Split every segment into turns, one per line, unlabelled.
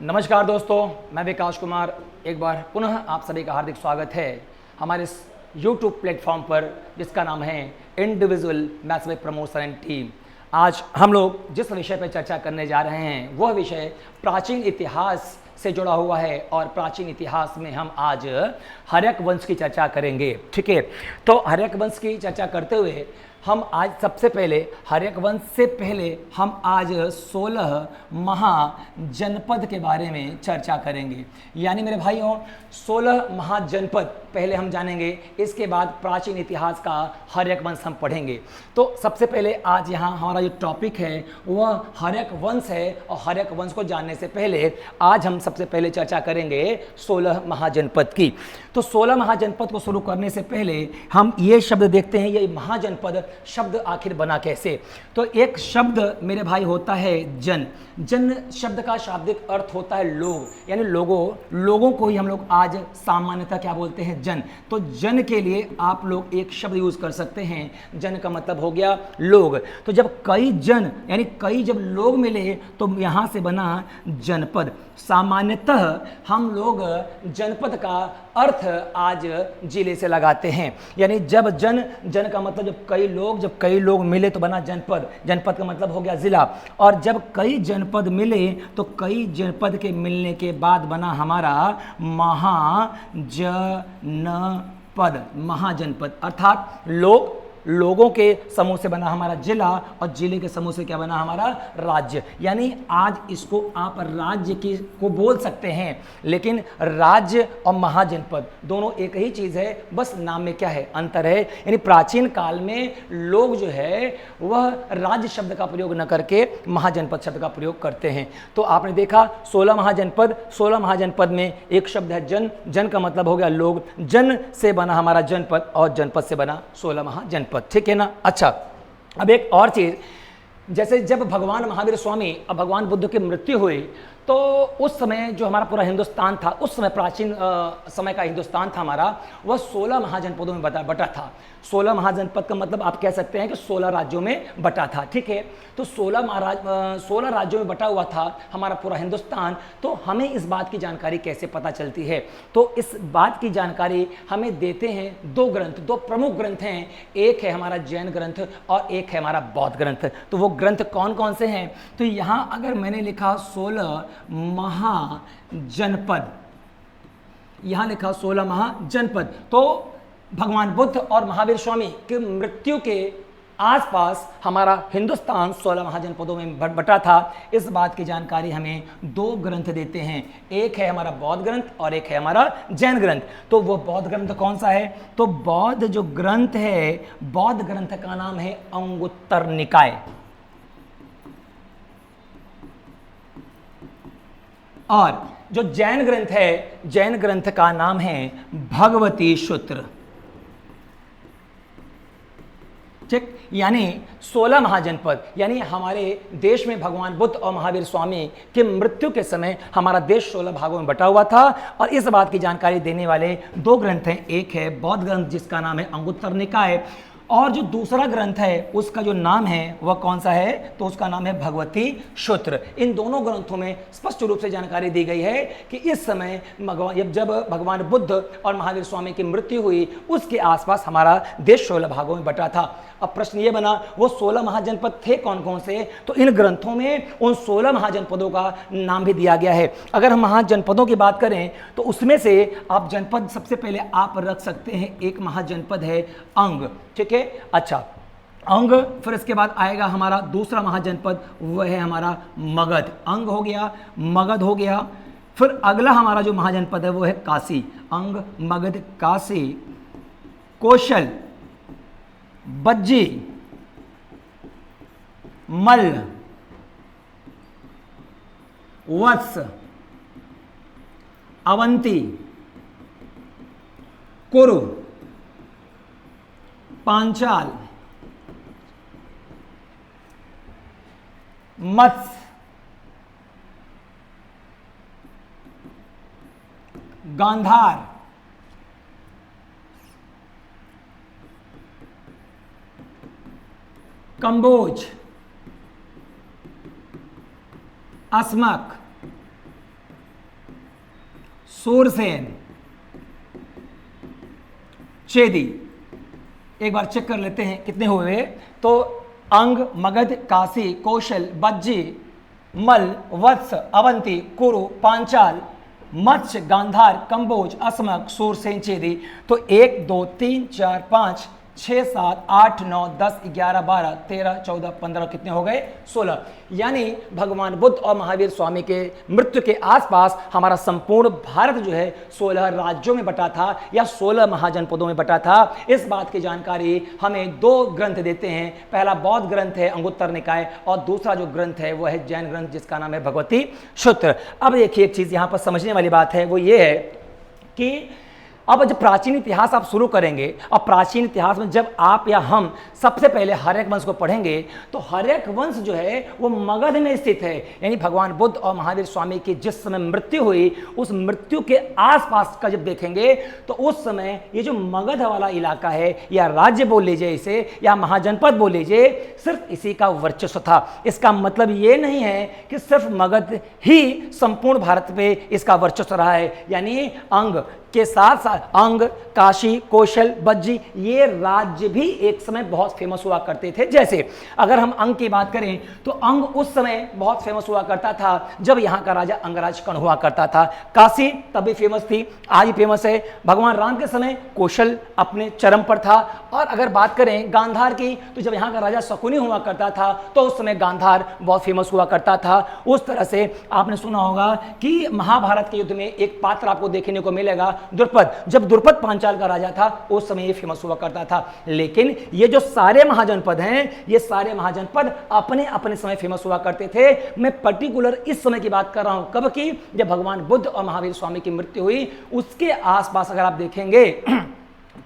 नमस्कार दोस्तों, मैं विकास कुमार एक बार पुनः आप सभी का हार्दिक स्वागत है हमारे इस YouTube प्लेटफॉर्म पर जिसका नाम है individual mathematics promotion and team. आज हम लोग जिस विषय पर चर्चा करने जा रहे हैं वह विषय प्राचीन इतिहास से जुड़ा हुआ है और प्राचीन इतिहास में हम आज हर्यक वंश की चर्चा करेंगे। ठीक है, तो हर्यक वंश की चर्चा करते हुए हम आज सबसे पहले हर्यक वंश से पहले हम आज 16 महाजनपद के बारे में चर्चा करेंगे। यानी मेरे भाइयों 16 महाजनपद पहले हम जानेंगे, इसके बाद प्राचीन इतिहास का हर्यक वंश हम पढ़ेंगे। तो सबसे पहले आज यहाँ हमारा जो टॉपिक है वह हर्यक वंश है और हर्यक वंश को जानने से पहले आज हम सबसे पहले चर्चा करेंगे 16 महाजनपद की। तो 16 महाजनपद को शुरू करने से पहले हम ये शब्द देखते हैं, ये महाजनपद शब्द आखिर बना कैसे। तो एक शब्द मेरे भाई होता है जन। जन शब्द का शाब्दिक अर्थ होता है लोग, यानी लोगों को ही हम लोग आज सामान्यतः क्या बोलते हैं, जन। तो जन के लिए आप लोग एक शब्द यूज कर सकते हैं, जन का मतलब हो गया लोग। तो जब कई जन यानी कई जब लोग मिले तो यहां से बना जनपद। सामान्यतः हम लोग जनपद का अर्थ आज जिले से लगाते हैं, यानी जब जन का मतलब जब कई लोग मिले तो बना जनपद। जनपद का मतलब हो गया जिला, और जब कई जनपद मिले तो कई जनपद के मिलने के बाद बना हमारा महाजनपद। महाजनपद अर्थात लोगों के समूह से बना हमारा जिला और जिले के समूह से क्या बना हमारा राज्य। यानी आज इसको आप राज्य की को बोल सकते हैं, लेकिन राज्य और महाजनपद दोनों एक ही चीज़ है, बस नाम में क्या है, अंतर है। यानी प्राचीन काल में लोग जो है वह राज्य शब्द का प्रयोग न करके महाजनपद शब्द का प्रयोग करते हैं। तो आपने देखा 16 महाजनपद, 16 महाजनपद में एक शब्द है जन। जन का मतलब हो गया लोग, जन से बना हमारा जनपद और जनपद से बना 16 महाजनपद। ठीक है ना। अच्छा, अब एक और चीज, जैसे जब भगवान महावीर स्वामी और भगवान बुद्ध की मृत्यु हुई तो उस समय जो हमारा पूरा हिंदुस्तान था, उस समय प्राचीन समय का हिंदुस्तान था हमारा, वह 16 महाजनपदों में बटा था। 16 महाजनपद का मतलब आप कह सकते हैं कि 16 राज्यों में बटा था। ठीक है, तो 16 राज्यों में बटा हुआ था हमारा पूरा हिंदुस्तान। तो हमें इस बात की जानकारी कैसे पता चलती है, तो इस बात की जानकारी हमें देते हैं दो ग्रंथ, दो प्रमुख ग्रंथ हैं। एक है हमारा जैन ग्रंथ और एक है हमारा बौद्ध ग्रंथ। तो वो ग्रंथ कौन कौन से हैं, तो यहाँ अगर मैंने लिखा 16 महाजनपद, यहां लिखा 16 महाजनपद, तो भगवान बुद्ध और महावीर स्वामी की मृत्यु के आसपास हमारा हिंदुस्तान 16 महाजनपदों में बटा था। इस बात की जानकारी हमें दो ग्रंथ देते हैं, एक है हमारा बौद्ध ग्रंथ और एक है हमारा जैन ग्रंथ। तो वो बौद्ध ग्रंथ कौन सा है, तो बौद्ध जो ग्रंथ है, बौद्ध ग्रंथ का नाम है अंगुत्तर निकाय, और जो जैन ग्रंथ है, जैन ग्रंथ का नाम है भगवती सूत्र। ठीक, यानी 16 महाजनपद, यानी हमारे देश में भगवान बुद्ध और महावीर स्वामी की मृत्यु के समय हमारा देश 16 भागों में बटा हुआ था। और इस बात की जानकारी देने वाले दो ग्रंथ हैं, एक है बौद्ध ग्रंथ जिसका नाम है अंगुत्तर निकाय, और जो दूसरा ग्रंथ है उसका जो नाम है वह कौन सा है, तो उसका नाम है भगवती सूत्र। इन दोनों ग्रंथों में स्पष्ट रूप से जानकारी दी गई है कि इस समय जब भगवान बुद्ध और महावीर स्वामी की मृत्यु हुई उसके आसपास हमारा देश 16 भागों में बटा था। अब प्रश्न ये बना वो 16 महाजनपद थे कौन कौन से, तो इन ग्रंथों में उन 16 महाजनपदों का नाम भी दिया गया है। अगर हम महाजनपदों की बात करें तो उसमें से आप जनपद सबसे पहले आप रख सकते हैं, एक महाजनपद है अंग। ठीक है, अच्छा अंग, फिर इसके बाद आएगा हमारा दूसरा महाजनपद, वह है हमारा मगध। अंग हो गया, मगध हो गया, फिर अगला हमारा जो महाजनपद है वो है काशी। अंग, मगध, काशी, कौशल, बज्जी, मल्ल, वत्स, अवंती, कुरु, पांचाल, मत्स्य, गांधार, कंबोज, अस्मक, सूरसेन चेदी। एक बार चेक कर लेते हैं कितने हुए। तो अंग, मगध, काशी, कौशल, बज्जी, मल, वत्स, अवंती, कुरु, पांचाल, मत्स्य, गांधार, कंबोज, असमक, सूरसेन, चेदी। तो 1 2 3 4 5 6 7 8 9 10 11 12 13 14 15 कितने हो गए? 16। यानी भगवान बुद्ध और महावीर स्वामी के मृत्यु के आसपास हमारा संपूर्ण भारत जो है 16 राज्यों में बटा था या 16 महाजनपदों में बटा था। इस बात की जानकारी हमें 2 ग्रंथ देते हैं। पहला बौद्ध ग्रंथ है अंगुत्तर निकाय, और दूसरा जो ग्रंथ है वो है जैन ग्रंथ जिसका नाम है भगवती सूत्र। अब देखिए एक चीज यहां पर समझने वाली बात है, वो ये है कि अब जब प्राचीन इतिहास आप शुरू करेंगे, और प्राचीन इतिहास में जब आप या हम सबसे पहले हर्यक वंश को पढ़ेंगे, तो हर्यक वंश जो है वो मगध में स्थित है। यानी भगवान बुद्ध और महावीर स्वामी की जिस समय मृत्यु हुई, उस मृत्यु के आसपास का जब देखेंगे तो उस समय ये जो मगध वाला इलाका है, या राज्य बोल लीजिए इसे, या महाजनपद बोल लीजिए, सिर्फ इसी का वर्चस्व था। इसका मतलब ये नहीं है कि सिर्फ मगध ही संपूर्ण भारत पे इसका वर्चस्व रहा है। यानी अंग के साथ साथ अंग, काशी, कौशल, बज्जी, ये राज्य भी एक समय बहुत फेमस हुआ करते थे। जैसे अगर हम अंग की बात करें तो अंग उस समय बहुत फेमस हुआ करता था जब यहाँ का राजा अंगराज कर्ण हुआ करता था। काशी तभी फेमस थी, आज भी फेमस है। भगवान राम के समय कौशल अपने चरम पर था। और अगर बात करें गांधार की, तो जब यहाँ का राजा शकुनी हुआ करता था तो उस समय गांधार बहुत फेमस हुआ करता था। उस तरह से आपने सुना होगा कि महाभारत के युद्ध में एक पात्र आपको देखने को मिलेगा, द्रुपद। जब द्रुपद पांचाल का राजा था उस समय ये फेमस हुआ करता था। लेकिन ये जो सारे महाजनपद हैं, ये सारे महाजनपद अपने अपने समय फेमस हुआ करते थे। मैं पर्टिकुलर इस समय की बात कर रहा हूं, कब की? जब भगवान बुद्ध और महावीर स्वामी की मृत्यु हुई, उसके आसपास अगर आप देखेंगे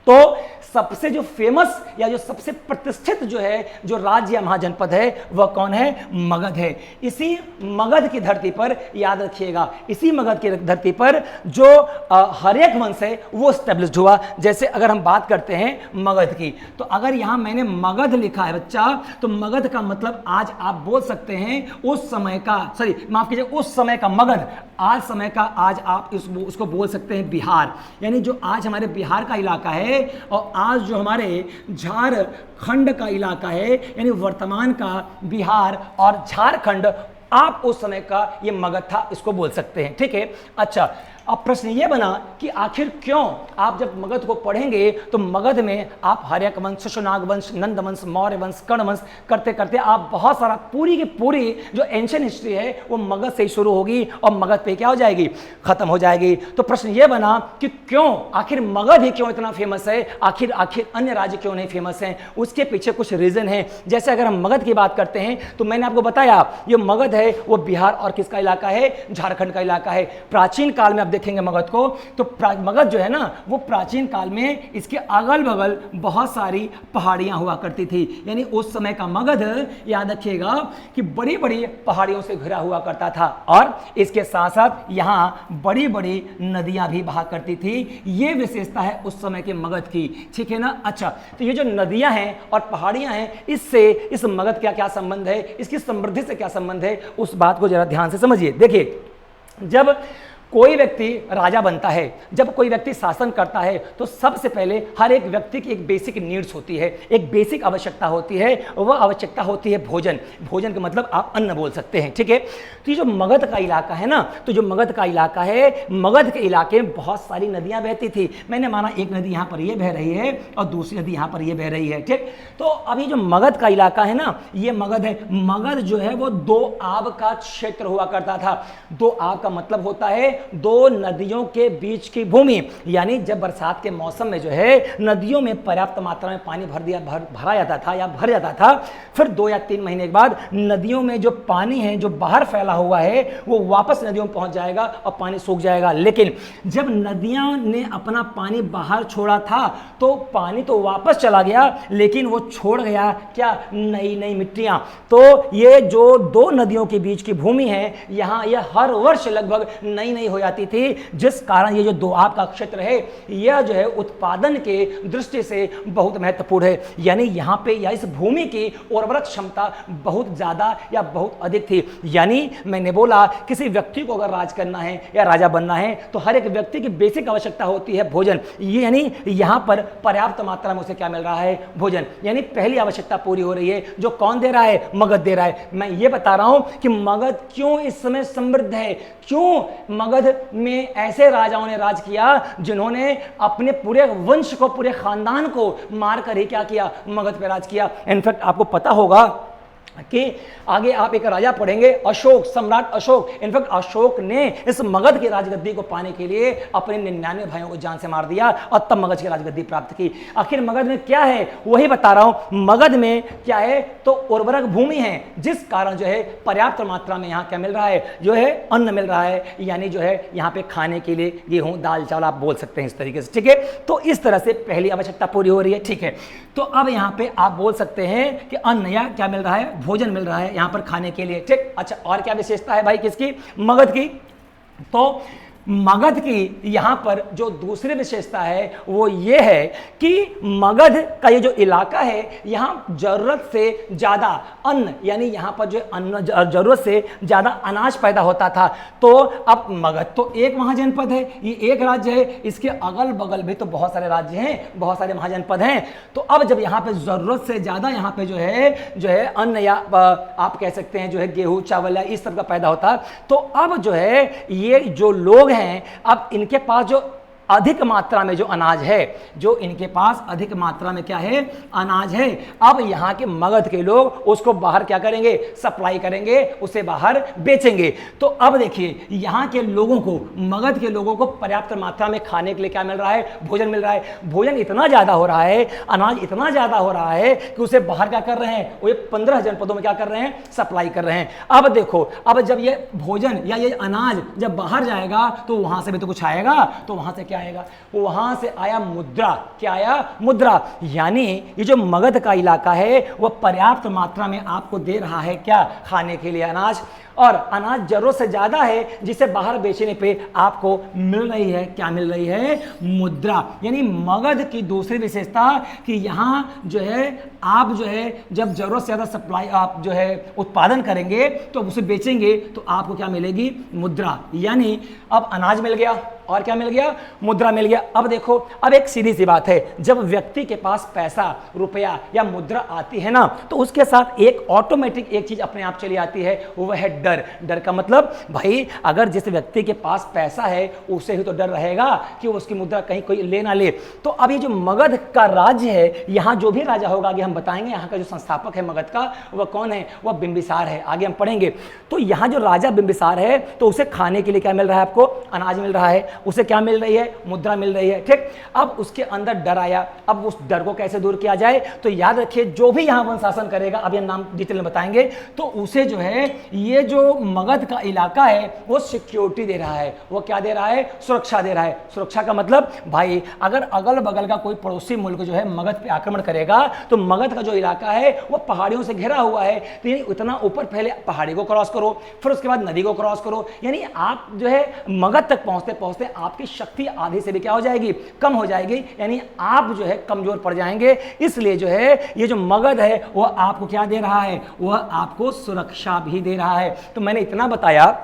तो सबसे जो फेमस या जो सबसे प्रतिष्ठित जो है, जो राज्य या महाजनपद है, वह कौन है? मगध है। इसी मगध की धरती पर, याद रखिएगा, इसी मगध की धरती पर जो हर्यक वंश है वो स्टैब्लिश्ड हुआ। जैसे अगर हम बात करते हैं मगध की, तो अगर यहां मैंने मगध लिखा है बच्चा, तो मगध का मतलब आज आप बोल सकते हैं उस समय का, सॉरी माफ कीजिए, उस समय का मगध, आज समय का आज आप उसको बोल सकते हैं बिहार। यानी जो आज हमारे बिहार का इलाका है और आज जो हमारे झारखंड का इलाका है, यानी वर्तमान का बिहार और झारखंड, आप उस समय का ये मगध था, इसको बोल सकते हैं। ठीक है। अच्छा, अब प्रश्न ये बना कि आखिर क्यों आप जब मगध को पढ़ेंगे तो मगध में आप हर्यक वंश, शिशुनाग वंश, नंद वंश, मौर्य वंश, कर्ण वंश करते करते आप बहुत सारा पूरी की पूरी जो एंशियंट हिस्ट्री है वो मगध से ही शुरू होगी और मगध पे क्या हो जाएगी? खत्म हो जाएगी। तो प्रश्न ये बना कि क्यों, आखिर मगध ही क्यों इतना फेमस है, आखिर अन्य राज्य क्यों नहीं फेमस हैं? उसके पीछे कुछ रीजन है। जैसे अगर हम मगध की बात करते हैं तो मैंने आपको बताया ये मगध है वो बिहार और किसका इलाका है? झारखंड का इलाका है। प्राचीन काल में देखेंगे मगध को, तो मगध जो है ना, वो प्राचीन काल में इसके अगल बगल बहुत सारी पहाड़ियां हुआ करती थी। यानी उस समय का मगध, याद रखिएगा, कि बड़ी बड़ी पहाड़ियों से घिरा हुआ करता था और इसके साथ साथ यहां बड़ी बड़ी नदियां भी बहा करती थी। ये विशेषता है उस समय के मगध की। ठीक है ना। अच्छा, तो ये जो नदियां हैं और पहाड़ियां हैं, इससे इस मगध का क्या संबंध है, इसकी समृद्धि से क्या संबंध है, उस बात को जरा ध्यान से समझिए। देखिए, जब कोई व्यक्ति राजा बनता है, जब कोई व्यक्ति शासन करता है, तो सबसे पहले हर एक व्यक्ति की एक बेसिक नीड्स होती है, एक बेसिक आवश्यकता होती है। वह आवश्यकता होती है भोजन। भोजन का मतलब आप अन्न बोल सकते हैं। ठीक है। तो ये जो मगध का इलाका है ना, तो जो मगध का इलाका है, मगध के इलाके में बहुत सारी नदियां बहती थी। मैंने माना एक नदी यहाँ पर ये बह रही है और दूसरी नदी यहाँ पर ये बह रही है। ठीक। तो अभी जो मगध का इलाका है ना, ये मगध है। मगध जो है वो 2 आब का क्षेत्र हुआ करता था। 2 आब का मतलब होता है 2 नदियों के बीच की भूमि। यानी जब बरसात के मौसम में जो है नदियों में पर्याप्त मात्रा में पानी भरा जाता था या भर जाता था, फिर 2 या 3 महीने के बाद नदियों में जो पानी है जो बाहर फैला हुआ है वो वापस नदियों में पहुंच जाएगा और पानी सूख जाएगा। लेकिन जब नदियों ने अपना पानी बाहर छोड़ा था तो पानी तो वापस चला गया, लेकिन वो छोड़ गया क्या? नई नई मिट्टियां। तो ये जो 2 नदियों के बीच की भूमि है, यहाँ यह हर वर्ष लगभग नई नई नहीं हो जाती थी, जिस कारण ये जो दोआब का क्षेत्र है यह जो है उत्पादन के दृष्टि से बहुत महत्वपूर्ण है। यानी यहाँ पे या इस भूमि की उर्वरक क्षमता बहुत ज़्यादा या बहुत अधिक थी। यानी मैंने बोला किसी व्यक्ति को अगर राज करना है या राजा बनना है तो हर एक व्यक्ति की बेसिक आवश्यकता होती है भोजन। ये यानी यहाँ पर पर्याप्त मात्रा में उसे क्या मिल रहा है? भोजन। यानी पहली आवश्यकता पूरी हो रही है। जो कौन दे रहा है? मगध दे रहा है। मैं ये बता रहा हूं कि मगध क्यों इस समय समृद्ध है, क्यों मगध में ऐसे राजाओं ने राज किया जिन्होंने अपने पूरे वंश को, पूरे खानदान को मारकर ही क्या किया? मगध पे राज किया। इनफैक्ट आपको पता होगा कि आगे आप एक राजा पढ़ेंगे, अशोक, सम्राट अशोक। इनफैक्ट अशोक ने इस मगध की राजगद्दी को पाने के लिए अपने 99 भाइयों को जान से मार दिया और तब मगध की राजगद्दी प्राप्त की। आखिर मगध में क्या है वही बता रहा हूं। मगध में क्या है? तो उर्वरक भूमि है, जिस कारण जो है पर्याप्त मात्रा में यहां क्या मिल रहा है? जो है अन्न मिल रहा है। यानी जो है यहां पे खाने के लिए गेहूं, दाल, चावल आप बोल सकते हैं इस तरीके से, ठीक है। तो इस तरह से पहली आवश्यकता पूरी हो रही है, ठीक है। तो अब यहां पे आप बोल सकते हैं कि अन्न या क्या मिल रहा है? भोजन मिल रहा है यहां पर खाने के लिए, ठीक। अच्छा, और क्या विशेषता है भाई किसकी? मगध की। तो मगध की यहां पर जो दूसरी विशेषता है वो ये है कि मगध का ये जो इलाका है यहां जरूरत से ज्यादा अन्न, यानी यहां पर जो अन्न जरूरत से ज्यादा अनाज पैदा होता था। तो अब मगध तो एक महाजनपद है, ये एक राज्य है, इसके अगल बगल भी तो बहुत सारे राज्य हैं, बहुत सारे महाजनपद हैं। तो अब जब यहां पे जरूरत से ज्यादा यहां पे जो है अन्न या आप कह सकते हैं जो है गेहूं, चावल या इस तरह का पैदा होता, तो अब जो है ये जो लोग हैं अब इनके पास जो अधिक मात्रा में जो अनाज है, जो इनके पास अधिक मात्रा में क्या है? अनाज है। अब यहां के मगध के लोग उसको बाहर क्या करेंगे? सप्लाई करेंगे, उसे बाहर बेचेंगे। तो अब देखिए यहां के लोगों को, मगध के लोगों को पर्याप्त मात्रा में खाने के लिए क्या मिल रहा है? भोजन मिल रहा है। भोजन इतना ज्यादा हो रहा है, अनाज इतना ज्यादा हो रहा है कि उसे बाहर क्या कर रहे हैं? वो 15 जनपदों में क्या कर रहे हैं? सप्लाई कर रहे हैं। अब देखो, अब जब ये भोजन या ये अनाज जब बाहर जाएगा तो वहां से भी तो कुछ आएगा, तो वहां से क्या आएगा? वहां से आया मुद्रा। क्या आया? मुद्रा। यानी ये जो मगध का इलाका है वह पर्याप्त मात्रा में आपको दे रहा है क्या? खाने के लिए अनाज। और अनाज जरूरत से ज्यादा है जिसे बाहर बेचने पे आपको मिल रही है, क्या मिल रही है? मुद्रा। यानी मगध की दूसरी विशेषता कि यहां जो है आप जो है जब जरूरत से ज्यादा सप्लाई आप जो है उत्पादन करेंगे तो उसे बेचेंगे तो आपको क्या मिलेगी? मुद्रा। यानी अब अनाज मिल गया और क्या मिल गया? मुद्रा मिल गया। अब देखो, अब एक सीधी सी बात है, जब व्यक्ति के पास पैसा, रुपया या मुद्रा आती है ना तो उसके साथ एक ऑटोमेटिक एक चीज अपने आप चली आती है, वह है डर। डर का मतलब भाई अगर जिस व्यक्ति के पास पैसा है उसे ही तो डर रहेगा कि उसकी मुद्रा कहीं कोई ले ना ले। तो अब ये जो मगध का राज्य है, यहां जो भी राजा होगा आगे हम बताएंगे, यहां का जो संस्थापक है मगध का वह कौन है? वह बिंबिसार है, आगे हम पढ़ेंगे। तो यहां जो राजा बिंबिसार है तो उसे खाने के लिए क्या मिल रहा है? आपको अनाज मिल रहा है, उसे क्या मिल रही है? मुद्रा मिल रही है, ठीक। अब उसके अंदर डर आया। अब उस डर को कैसे दूर किया जाए? तो याद रखिए जो भी यहां वन शासन करेगा, अब ये नाम डिटेल में बताएंगे, तो उसे जो है ये जो मगध का इलाका है वो सिक्योरिटी दे रहा है। वो क्या दे रहा है? सुरक्षा दे रहा है। सुरक्षा का मतलब भाई अगर अगल बगल का कोई पड़ोसी मुल्क जो है मगध पे आक्रमण करेगा तो मगध का जो इलाका है वो पहाड़ियों से घिरा हुआ है, तो यानी उतना ऊपर पहले पहाड़ी को क्रॉस करो, फिर उसके बाद नदी को क्रॉस करो। यानी आप जो है मगध तक पहुंचते पहुंचते आपकी शक्ति आधी से भी क्या हो जाएगी? कम हो जाएगी। यानी आप जो है कमजोर पड़ जाएंगे। इसलिए जो है ये जो मगध है वो आपको क्या दे रहा है? वह आपको सुरक्षा भी दे रहा है। तो मैंने इतना बताया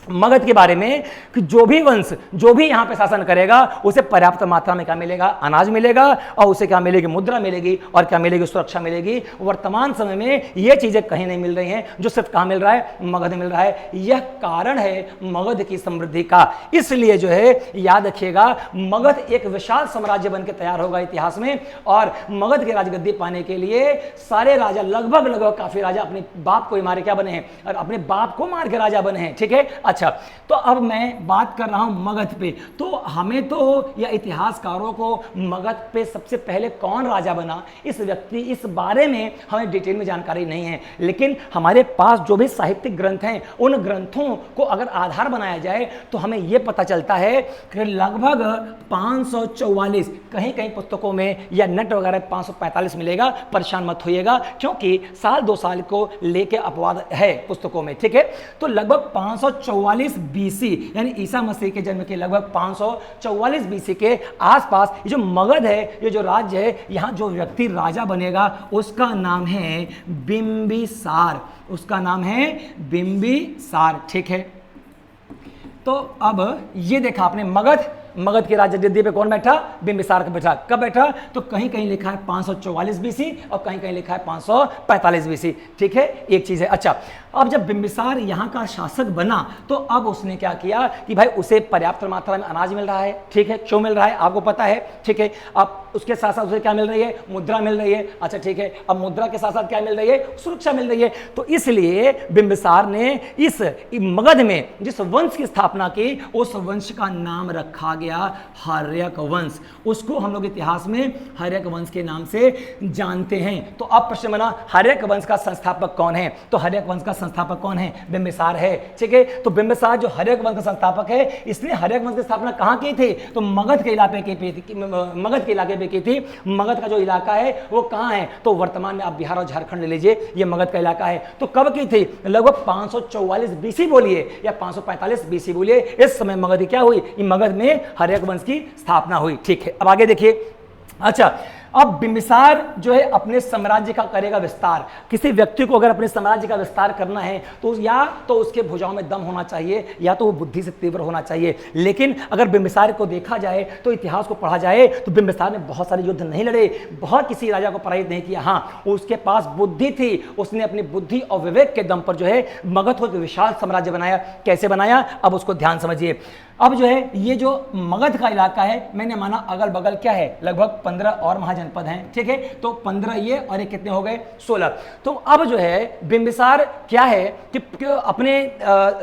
मगध के बारे में कि जो भी वंश जो भी यहां पे शासन करेगा उसे पर्याप्त मात्रा में क्या मिलेगा? अनाज मिलेगा और उसे क्या मिलेगी? मुद्रा मिलेगी और क्या मिलेगी? सुरक्षा मिलेगी। वर्तमान समय में ये चीजें कहीं नहीं मिल रही हैं, जो सिर्फ कहां मिल रहा है? मगध मिल रहा है। यह कारण है मगध की समृद्धि का। इसलिए जो है याद रखिएगा मगध एक विशाल साम्राज्य बन के तैयार होगा इतिहास में, और मगध की राजगद्दी पाने के लिए सारे राजा लगभग काफी राजा अपने बाप को ही मारे क्या बने हैं? और अपने बाप को मार के राजा बने हैं, ठीक है। अच्छा, तो अब मैं बात कर रहा हूं मगध पे। तो हमें तो या इतिहासकारों को मगध पे सबसे पहले कौन राजा बना इस बारे में हमें डिटेल में जानकारी नहीं है, लेकिन हमारे पास जो भी साहित्यिक ग्रंथ हैं उन ग्रंथों को अगर आधार बनाया जाए तो हमें यह पता चलता है कि लगभग 544 कहीं कहीं पुस्तकों में या नेट वगैरह 545 मिलेगा। परेशान मत होइएगा क्योंकि साल 2 साल को लेके अपवाद है पुस्तकों में, ठीक है। तो लगभग 544 544 बीसी, यानी ईसा मसीह के जन्म के लगभग 544 बीसी के आसपास ये जो मगध है, ये जो राज्य है, यहाँ जो व्यक्ति राजा बनेगा उसका नाम है बिंबिसार, उसका नाम है बिंबिसार। ठीक है, तो अब ये देखा आपने मगध के राजा गद्दी पे कौन बैठा? बिंबिसार का बैठा। कब बैठा? तो कहीं कहीं लिखा है 544 बीसी और कहीं कहीं लिखा है 545 बीसी। ठीक है, एक चीज है। अच्छा, अब जब बिंबिसार यहाँ का शासक बना तो अब उसने क्या किया कि भाई उसे पर्याप्त मात्रा में अनाज मिल रहा है। ठीक है, क्यों मिल रहा है आपको पता है। ठीक है, अब उसके साथ साथ उसे क्या मिल रही है? मुद्रा मिल रही है। अच्छा ठीक है, अब मुद्रा के साथ साथ क्या मिल रही है? सुरक्षा मिल रही है। तो इसलिए बिंबिसार ने इस मगध में जिस वंश की स्थापना की उस वंश का नाम रखा गया हर्यक वंश। उसको हम लोग इतिहास में हर्यक वंश के नाम से जानते हैं। तो अब प्रश्न बना, हर्यक वंश का संस्थापक कौन है? तो हर्यक वंश का संस्थापक कौन है? बिंबिसार है। ठीक है, तो बिंबिसार जो हर्यक वंश का संस्थापक है, इसने हर्यक वंश की स्थापना कहां की थी? तो मगध के इलाके में की थी। मगध का जो इलाका है वो कहां है? तो वर्तमान में आप बिहार और झारखंड ले लीजिए, ये मगध का इलाका है। तो कब की थी? लगभग 544 बीसी बोलिए या 545 बीसी बोलिए, इस समय मगध क्या हुई? मगध में हर्यक वंश की स्थापना हुई। ठीक है, अब आगे देखिए। अच्छा, अब बिंबिसार जो है अपने साम्राज्य का करेगा विस्तार। किसी व्यक्ति को अगर अपने साम्राज्य का विस्तार करना है तो या तो उसके भुजाओं में दम होना चाहिए या तो वो बुद्धि से तीव्र होना चाहिए। लेकिन अगर बिंबिसार को देखा जाए तो इतिहास को पढ़ा जाए तो बिंबिसार ने बहुत सारे युद्ध नहीं लड़े, बहुत किसी राजा को पराजित नहीं किया। हाँ, उसके पास बुद्धि थी, उसने अपनी बुद्धि और विवेक के दम पर जो है मगध को विशाल साम्राज्य बनाया। कैसे बनाया? अब उसको ध्यान समझिए। अब जो है ये जो मगध का इलाका है, मैंने माना अगल बगल क्या है? लगभग 15 और महाजनपद हैं। ठीक है, तो 15 ये और ये कितने हो गए? 16। तो अब जो है बिंबिसार क्या है कि अपने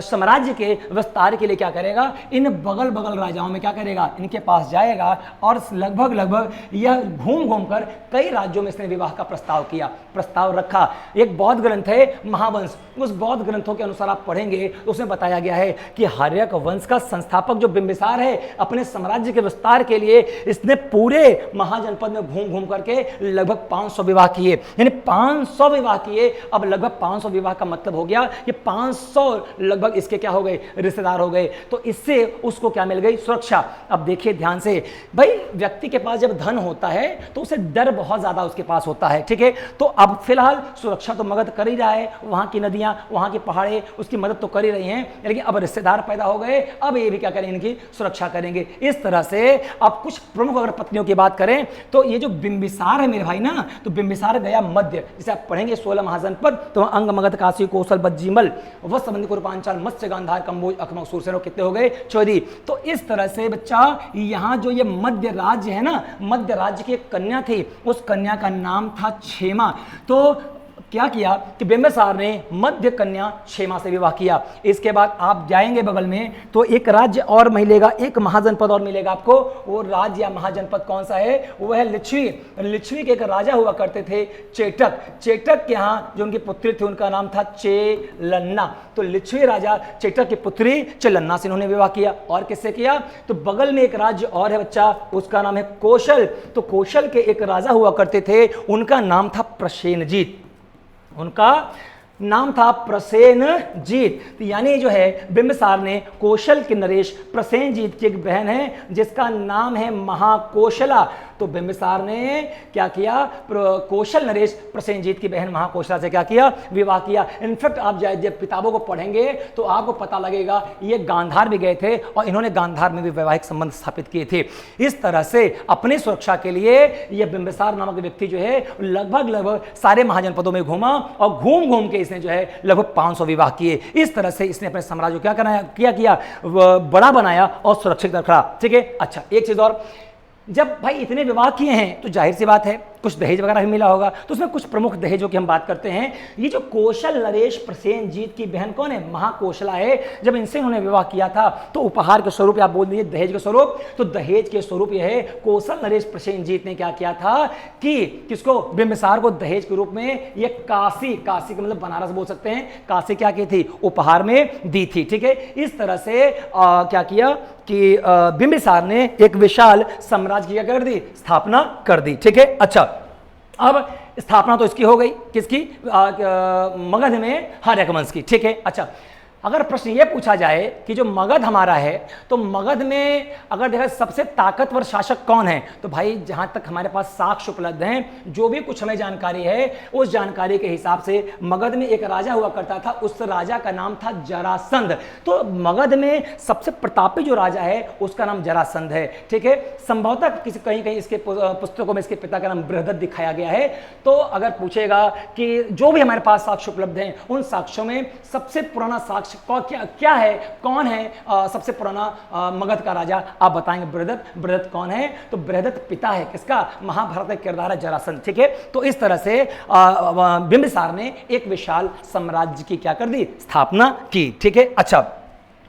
साम्राज्य के विस्तार के लिए क्या करेगा? इन बगल बगल राजाओं में क्या करेगा? इनके पास जाएगा और लगभग यह घूम घूम कर कई राज्यों में इसने विवाह का प्रस्ताव रखा। एक बौद्ध ग्रंथ है महावंश, उस बौद्ध ग्रंथों के अनुसार आप पढ़ेंगे तो उसमें बताया गया है कि हर्यक वंश का संस्थापक जो बिंबिसार है, अपने साम्राज्य के विस्तार के लिए इसने पूरे महाजनपद में घूम घूम करके लगभग 500 विवाह किए, यानी 500 विवाह किए। अब लगभग 500 विवाह का मतलब हो गया कि 500 लगभग इसके क्या हो गए? रिश्तेदार हो गए। तो इससे उसको क्या मिल गई? सुरक्षा। अब देखिए ध्यान से, भाई व्यक्ति के पास जब धन होता है तो उसे डर बहुत ज्यादा उसके पास होता है। ठीक है, तो अब फिलहाल सुरक्षा तो मगध कर ही रहा है, वहां की नदियां, वहां के पहाड़े उसकी मदद तो कर ही रही हैं, लेकिन अब रिश्तेदार पैदा हो गए, अब ये भी क्या करेंगे? इनकी सुरक्षा करेंगे। इस तरह से अब कुछ प्रमुख अगर पत्नियों की बात करें तो ये जो बिंबिसार है मेरे भाई ना, तो बिंबिसार गया मध्य, जिसे आप पढ़ेंगे 16 महाजनपद, तो अंग, मगध, काशी, कौशल, बज्जीमल, वत्सबंदी, कुरुपांचाल, मत्स्य, गांधार, कंबोज, अखमक, सूरसेन, कितने हो गए? 14। तो इस तरह से बच्चा यहां जो ये मध्य राज्य है ना, मध्य राज्य की एक कन्या थी, उस कन्या का नाम था क्षेमा। तो क्या किया कि बिंबिसार ने मध्य कन्या क्षेमा से विवाह किया। इसके बाद आप जाएंगे बगल में तो एक राज्य और मिलेगा, एक महाजनपद और मिलेगा आपको। वो राज्य या महाजनपद कौन सा है? वो है लिच्छवी। लिच्छवी के एक राजा हुआ करते थे चेटक। चेटक के यहाँ जो उनकी पुत्री थी उनका नाम था चेलन्ना। तो लिच्छवी राजा चेटक की पुत्री चेलन्ना से इन्होंने विवाह किया। और किससे किया? तो बगल में एक राज्य और है बच्चा, उसका नाम है कौशल। तो कौशल के एक राजा हुआ करते थे, उनका नाम था प्रसेनजीत। उनका नाम था प्रसेनजीत। तो यानी जो है बिंबिसार ने कौशल के नरेश प्रसेनजीत की एक बहन है जिसका नाम है महाकौशला। तो बिंबिसार ने क्या किया? कौशल नरेश प्रसेनजीत की बहन महाकौशला से क्या किया? विवाह किया। इनफैक्ट आप जब किताबों को पढ़ेंगे तो आपको पता लगेगा ये गांधार भी गए थे और इन्होंने गांधार में भी वैवाहिक संबंध स्थापित किए थे। इस तरह से अपनी सुरक्षा के लिए यह बिंबिसार नामक व्यक्ति जो है लगभग सारे महाजनपदों में घूमा और घूम घूम के इसने जो है लगभग 500 विवाह किए। इस तरह से इसने अपने साम्राज्य को क्या किया? बड़ा बनाया और सुरक्षित रखा। ठीक है, अच्छा एक चीज और, जब भाई इतने विवाह किए हैं तो जाहिर सी बात है कुछ दहेज वगैरह भी मिला होगा। तो उसमें कुछ प्रमुख दहेजों की हम बात करते हैं। ये जो कौशल नरेश प्रसेनजीत की बहन कौन है? महाकौशला है। जब इनसे उन्होंने विवाह किया था तो उपहार के स्वरूप, आप बोल दीजिए दहेज के स्वरूप, तो दहेज के स्वरूप यह है कौशल नरेश प्रसेनजीत ने क्या किया था कि किसको? बिंबिसार को दहेज के रूप में ये काशी का मतलब बनारस बोल सकते हैं, काशी क्या की थी? उपहार में दी थी। ठीक है, इस तरह से क्या किया कि बिंबिसार ने एक विशाल साम्राज्य की क्या कर दी? स्थापना कर दी। ठीक है, अच्छा अब स्थापना तो इसकी हो गई, किसकी? मगध में हर्यक वंश की। ठीक है, अच्छा अगर प्रश्न ये पूछा जाए कि जो मगध हमारा है, तो मगध में अगर देखा सबसे ताकतवर शासक कौन है, तो भाई जहां तक हमारे पास साक्ष्य उपलब्ध हैं, जो भी कुछ हमें जानकारी है, उस जानकारी के हिसाब से मगध में एक राजा हुआ करता था, उस राजा का नाम था जरासंध। तो मगध में सबसे प्रतापी जो राजा है उसका नाम जरासंध है। ठीक है, संभवतः किसी कहीं कहीं इसके पुस्तकों में इसके पिता का नाम बृहदत्त दिखाया गया है। तो अगर पूछेगा कि जो भी हमारे पास साक्ष्य उपलब्ध हैं, उन साक्ष्यों में सबसे पुराना साक्ष्य क्या है, कौन है सबसे पुराना मगध का राजा, आप बताएंगे बृहदत्त। बृहदत्त कौन है, तो बृहदत्त पिता है किसका, महाभारत का किरदार है जरासंध। ठीक है, तो इस तरह से बिंबिसार ने एक विशाल साम्राज्य की क्या कर दी, स्थापना की। ठीक है, अच्छा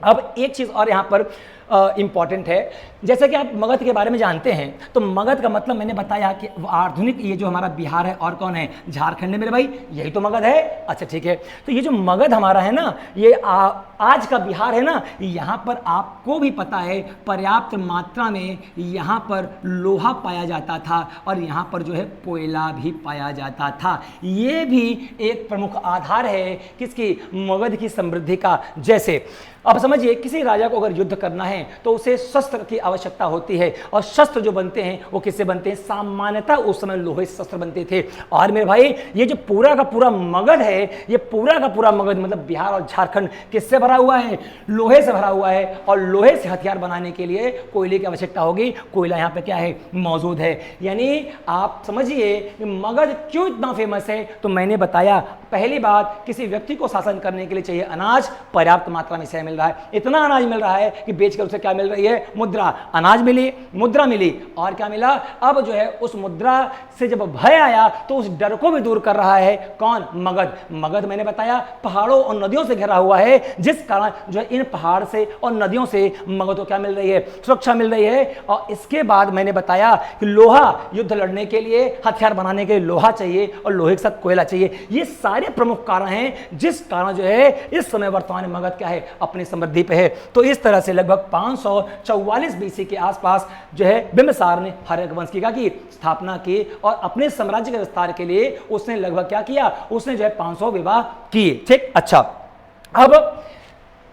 अब एक चीज और यहां पर इंपॉर्टेंट है, जैसे कि आप मगध के बारे में जानते हैं, तो मगध का मतलब मैंने बताया कि आधुनिक ये जो हमारा बिहार है और कौन है, झारखंड है मेरे भाई, यही तो मगध है। अच्छा ठीक है, तो ये जो मगध हमारा है ना, ये आज का बिहार है ना, यहाँ पर आपको भी पता है पर्याप्त मात्रा में यहाँ पर लोहा पाया जाता था और यहाँ पर जो है कोयला भी पाया जाता था। ये भी एक प्रमुख आधार है किसकी, मगध की समृद्धि का। जैसे अब समझिए किसी राजा को अगर युद्ध करना है तो उसे शस्त्र की आवश्यकता होती है, और शस्त्र जो बनते हैं वो किससे बनते हैं, सामान्यतः उस समय लोहे से शस्त्र बनते थे। और मेरे भाई ये जो पूरा का पूरा मगध है, ये पूरा का पूरा मगध मतलब बिहार और झारखंड किससे भरा हुआ है, लोहे से भरा हुआ है। और लोहे से हथियार बनाने के लिए कोयले की आवश्यकता होगी, कोयला यहाँ पे क्या है, मौजूद है। यानी आप समझिए कि मगध क्यों इतना फेमस है, तो मैंने बताया पहली बात, किसी व्यक्ति को शासन करने के लिए चाहिए अनाज, पर्याप्त मात्रा में मिल रहा है, इतना अनाज मिल रहा है कि बेचकर उसे क्या मिल रही है, मुद्रा। अनाज मिली, मुद्रा मिली, और क्या मिला, अब जो है उस मुद्रा से जब भय आया तो उस डर को भी दूर कर रहा है कौन, मगध। मगध मैंने बताया पहाड़ों और नदियों से घिरा हुआ है, जिस कारण जो है इन पहाड़ से और नदियों से मगध को क्या मिल रही है, सुरक्षा मिल रही है। और इसके बाद मैंने बताया कि लोहा, युद्ध लड़ने के लिए, हथियार बनाने के लिए लोहा चाहिए और लोहे के साथ कोयला चाहिए। ये सारे प्रमुख कारण हैं जिस कारण जो है इस समय वर्तमान में मगध क्या है, अपनी समृद्धि पे है। तो इस तरह से लगभग 544 बीसी के आसपास जो है बिंबिसार ने हर्यक वंश की स्थापना की, और अपने साम्राज्य के विस्तार के लिए उसने लगभग क्या किया, उसने जो है 500 विवाह किए। ठीक, अच्छा अब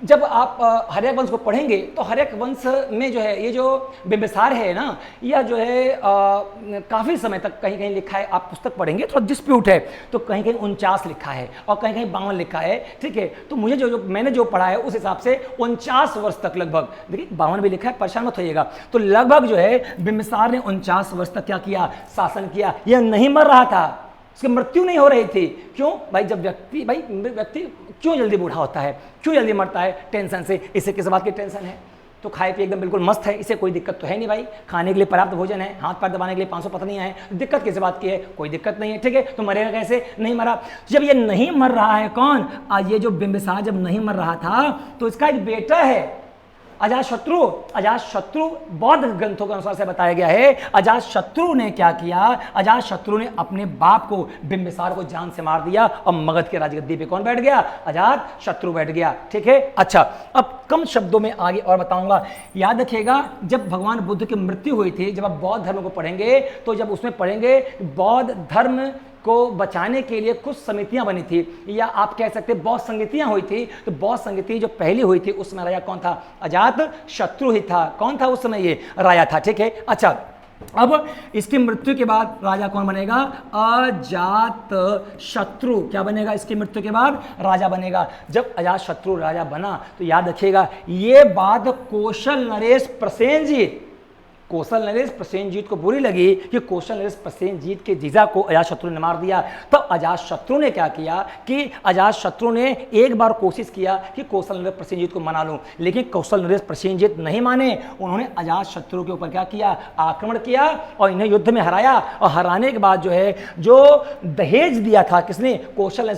जब आप हर्यक वंश को पढ़ेंगे तो हर्यक वंश में जो है ये जो बिंबिसार है ना, यह जो है काफ़ी समय तक कहीं कहीं लिखा है, आप पुस्तक पढ़ेंगे थोड़ा डिस्प्यूट है, तो कहीं कहीं 49 लिखा है और कहीं कहीं 52 लिखा है। ठीक है, तो मुझे जो मैंने जो पढ़ा है उस हिसाब से 49 वर्ष तक लगभग, देखिए 52 भी लिखा है, परेशान मत होइएगा, तो लगभग जो है बिंबिसार ने 49 वर्ष तक क्या किया, शासन किया। यह नहीं मर रहा था, उसकी मृत्यु नहीं हो रही थी। क्यों भाई, जब व्यक्ति क्यों जल्दी बूढ़ा होता है, क्यों जल्दी मरता है, टेंशन से। इसे किस बात की टेंशन है, तो खाए पिए एकदम बिल्कुल मस्त है, इसे कोई दिक्कत तो है नहीं भाई, खाने के लिए पर्याप्त भोजन है, हाथ पैर दबाने के लिए 500 पत्नियां हैं, दिक्कत किस बात की है, कोई दिक्कत नहीं है। ठीक है, तो मरेगा कैसे, नहीं मरा। जब ये नहीं मर रहा है कौन, ये जो बिंबिसार जब नहीं मर रहा था तो इसका एक बेटा है अजातशत्रु। अजातशत्रु बौद्ध ग्रंथों के अनुसार से बताया गया है, अजातशत्रु ने क्या किया, अजातशत्रु ने अपने बाप को बिंबिसार को जान से मार दिया और मगध के राजगद्दी पे कौन बैठ गया, अजातशत्रु बैठ गया। ठीक है, अच्छा अब कम शब्दों में आगे और बताऊंगा। याद रखिएगा जब भगवान बुद्ध की मृत्यु हुई थी, जब आप बौद्ध धर्म को पढ़ेंगे तो जब उसमें पढ़ेंगे बौद्ध धर्म को बचाने के लिए कुछ समितियां बनी थी, या आप कह सकते हैं बौद्ध संगतियां हुई थी। तो बौद्ध संगति जो पहली हुई थी उसमें राजा कौन था, अजातशत्रु ही था। कौन था उस समय, ये राजा था। ठीक है, अच्छा अब इसकी मृत्यु के बाद राजा कौन बनेगा, अजातशत्रु। क्या बनेगा, इसकी मृत्यु के बाद राजा बनेगा। जब अजातशत्रु राजा बना तो याद रखिएगा ये बात कौशल नरेश प्रसेनजीत, कौशल नरेश प्रसेनजीत को बुरी लगी कि कौशल नरेश प्रसेनजीत के जीजा को अजातशत्रु ने मार दिया। तो अजातशत्रु ने क्या किया कि अजातशत्रु ने एक बार कोशिश किया कि कौशल नरेश प्रसेनजीत को मना लूं, लेकिन कौशल नरेश प्रसेनजीत नहीं माने। उन्होंने अजातशत्रु के ऊपर क्या किया, आक्रमण किया और इन्हें युद्ध में हराया। और हराने के बाद जो है जो दहेज दिया था किसने, कौशल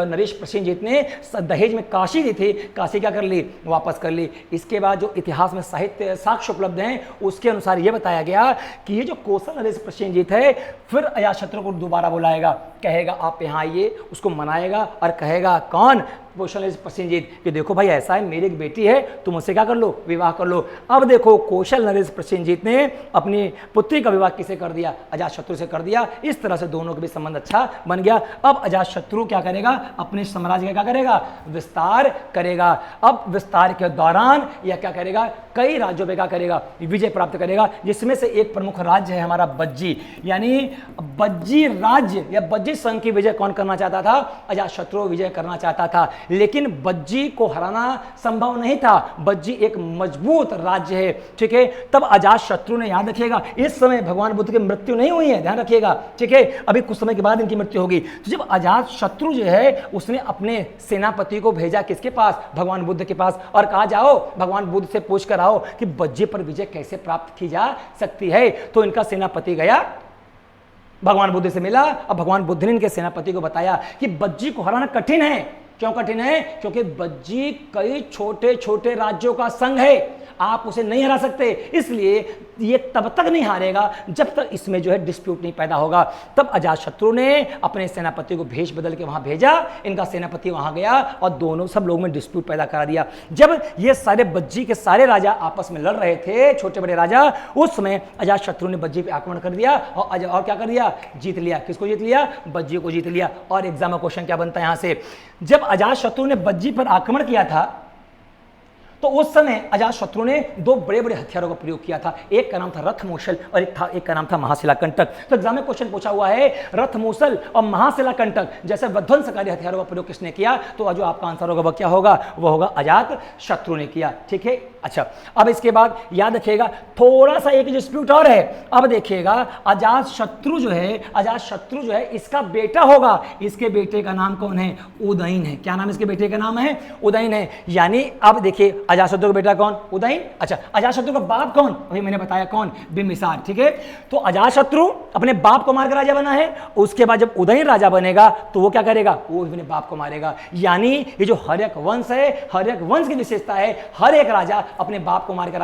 नरेश प्रसेनजीत ने दहेज में काशी दी थी, काशी क्या कर ली, वापस कर ली। इसके बाद जो इतिहास में साहित्य साक्ष्य उपलब्ध हैं उसके अनुसार यह बताया गया कि ये जो कौशल नरेश प्रसेनजीत है फिर अजातशत्रु को दोबारा बुलाएगा। कहेगा आप यहाँ आइए, उसको मनाएगा और कहेगा कौन, कौशल नरेश प्रसेनजीत, कि देखो भाई ऐसा है, मेरी एक बेटी है, तुम उससे क्या कर लो, विवाह कर लो। अब देखो कौशल नरेश प्रसेनजीत ने अपनी पुत्री का विवाह किसे कर दिया, अजातशत्रु से कर दिया। इस तरह से दोनों के बीच संबंध अच्छा बन गया। अब अजातशत्रु क्या करेगा, अपने साम्राज्य का क्या करेगा, विस्तार करेगा। अब विस्तार के दौरान यह क्या करेगा, कई राज्यों पे क्या करेगा, विजय प्राप्त करेगा, जिसमें से एक प्रमुख राज्य है हमारा बज्जी, यानी बज्जी राज्य या बज्जी संघ की विजय कौन करना चाहता था, अजातशत्रु विजय करना चाहता था। लेकिन बज्जी को हराना संभव नहीं था, बज्जी एक मजबूत राज्य है, ठीक है। तब अजातशत्रु ने, याद रखिएगा इस समय भगवान बुद्ध की मृत्यु नहीं हुई है, ध्यान रखिएगा, ठीक है, अभी कुछ समय के बाद इनकी मृत्यु होगी। तो जब अजातशत्रु जो है उसने अपने सेनापति को भेजा किसके पास, भगवान बुद्ध के पास, और कहा जाओ भगवान बुद्ध से पूछ कर आओ कि बज्जी पर विजय कैसे प्राप्त की जा सकती है। तो इनका सेनापति गया, भगवान बुद्ध से मिला, और भगवान बुद्ध ने इनके सेनापति को बताया कि बज्जी को हराना कठिन है। क्यों कठिन है, क्योंकि बज्जी कई छोटे छोटे राज्यों का संघ है, आप उसे नहीं हरा सकते, इसलिए ये तब तक नहीं हारेगा जब तक इसमें जो है डिस्प्यूट नहीं पैदा होगा। तब अजातशत्रु ने अपने सेनापति को भेष बदल के वहां भेजा, इनका सेनापति वहां गया और दोनों सब लोगों में डिस्प्यूट पैदा करा दिया। जब ये सारे बज्जी के सारे राजा आपस में लड़ रहे थे, छोटे बड़े राजा, उस समय अजातशत्रु ने बज्जी पे आक्रमण कर दिया और क्या कर दिया, जीत लिया। किसको जीत लिया, बज्जी को जीत लिया। और एग्जाम में क्वेश्चन क्या बनता है यहां से, जब अजातशत्रु ने बज्जी पर आक्रमण किया था तो उस समय अजातशत्रु ने दो बड़े बड़े हथियारों का प्रयोग किया था, एक का नाम था रथमूसल और एक का नाम था महाशिलाकंटक। तो एग्जाम में क्वेश्चन पूछा हुआ है रथमूसल और महाशिलाकंटक जैसे विध्वंसकारी हथियारों का प्रयोग किसने किया, तो जो आपका आंसर होगा वह क्या होगा, वह होगा अजातशत्रु ने किया, ठीक है। अच्छा, अब इसके बाद याद रखिएगा थोड़ा सा एक डिस्प्यूट और है। अब देखिएगा अजातशत्रु जो है इसका बेटा होगा, इसके बेटे का नाम कौन है, उदयन है। क्या नाम इसके बेटे का नाम है, उदयन है। यानी अब देखिए अजातशत्रु का बेटा कौन, उदयन। अच्छा, अजातशत्रु का बाप कौन, अभी मैंने बताया कौन, बिंबिसार, ठीक है। तो अजातशत्रु अपने बाप को मारकर राजा बना है, उसके बाद जब उदयन राजा बनेगा तो वो क्या करेगा, वो अपने बाप को मारेगा। यानी ये जो हर्यक वंश है, हर्यक वंश की विशेषता है, हर एक राजा अपने बाप को मारकर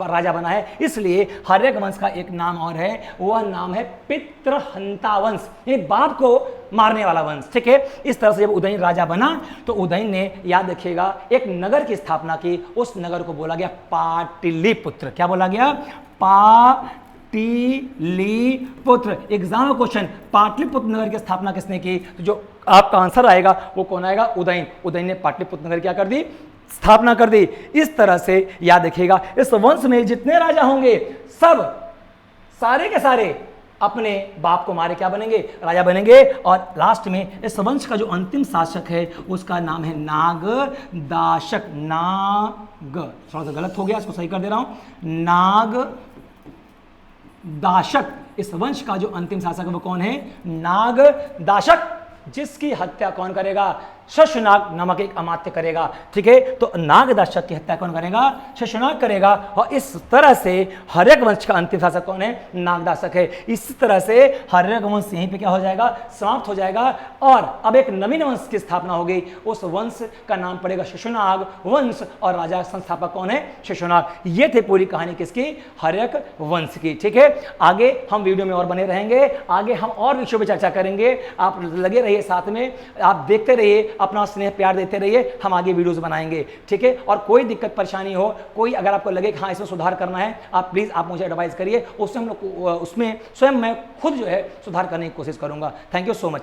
राजा बना है, इसलिए हर्यक वंश का एक नाम और है, वह नाम है पितृहंता वंश, यानी बाप को मारने वाला वंश, ठीक है। इस तरह से जब उदयन राजा बना तो उदयन ने, याद रखिएगा, एक नगर की स्थापना की, उस नगर को बोला गया पाटलिपुत्र। क्या बोला गया, पाटलिपुत्र। एग्जाम क्वेश्चन, पाटलिपुत्र नगर की स्थापना किसने की, तो जो आपका आंसर आएगा वो कौन आएगा, उदयन। उदयन ने पाटलिपुत्र नगर क्या कर दी, स्थापना कर दी। इस तरह से याद रखिएगा इस वंश में जितने राजा होंगे सब सारे के सारे अपने बाप को मारे क्या बनेंगे, राजा बनेंगे। और लास्ट में इस वंश का जो अंतिम शासक है उसका नाम है नागदाशक। थोड़ा सा गलत हो गया, इसको सही कर दे रहा हूं, नागदाशक। इस वंश का जो अंतिम शासक है वो कौन है, नागदाशक, जिसकी हत्या कौन करेगा, शशनाग नामक एक अमात्य करेगा, ठीक है। तो नागदाशक की हत्या कौन करेगा, शशनाग करेगा। और इस तरह से हर्यक वंश का अंतिम शासक कौन है, नागदाशक है। इस तरह से हर्यक वंश यहीं पे क्या हो जाएगा, समाप्त हो जाएगा। और अब एक नवीन वंश की स्थापना हो गई, उस वंश का नाम पड़ेगा शशनाग वंश, और राजा संस्थापक कौन है, शशनाग। ये थे पूरी कहानी किसकी, हर्यक वंश की, ठीक है। आगे हम वीडियो में और बने रहेंगे, आगे हम और विषयों पर चर्चा करेंगे। आप लगे रहिए साथ में, आप देखते रहिए, अपना स्नेह प्यार देते रहिए, हम आगे वीडियोस बनाएंगे, ठीक है। और कोई दिक्कत परेशानी हो, कोई अगर आपको लगे कि हाँ इसमें सुधार करना है, आप प्लीज आप मुझे एडवाइस करिए, उससे हम लोग उसमें स्वयं मैं खुद जो है सुधार करने की कोशिश करूंगा। Thank you so much.